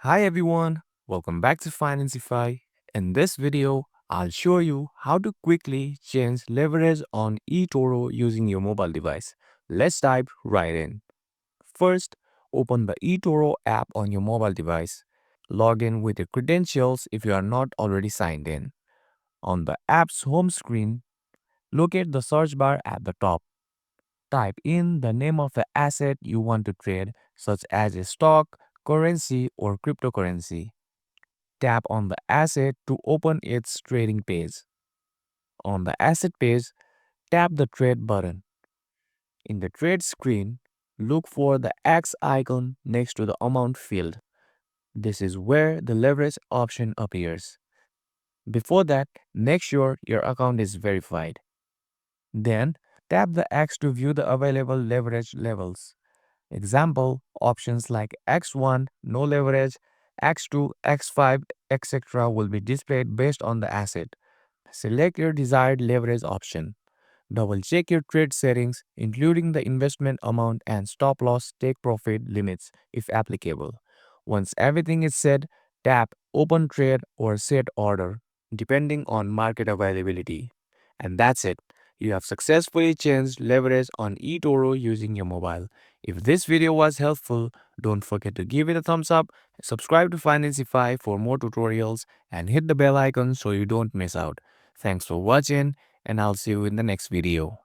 Hi everyone, welcome back to Financify. In this video, I'll show you how to quickly change leverage on eToro using your mobile device. Let's dive right in. First, open the eToro app on your mobile device. Log in with your credentials if you are not already signed in. On the app's home screen, locate the search bar at the top. Type in the name of the asset you want to trade, such as a stock, currency, or cryptocurrency. Tap on the asset to open its trading page. On the asset page, tap the trade button. In the trade screen, look for the X icon next to the amount field. This is where the leverage option appears. Before that, make sure your account is verified. Then, tap the X to view the available leverage levels. Example, options like X1, no leverage, X2, X5, etc. will be displayed based on the asset. Select your desired leverage option. Double check your trade settings, including the investment amount and stop loss take profit limits if applicable. Once everything is set, tap Open Trade or Set Order, depending on market availability. And that's it. You have successfully changed leverage on eToro using your mobile. If this video was helpful, don't forget to give it a thumbs up, subscribe to Financify for more tutorials, and hit the bell icon so you don't miss out. Thanks for watching, and I'll see you in the next video.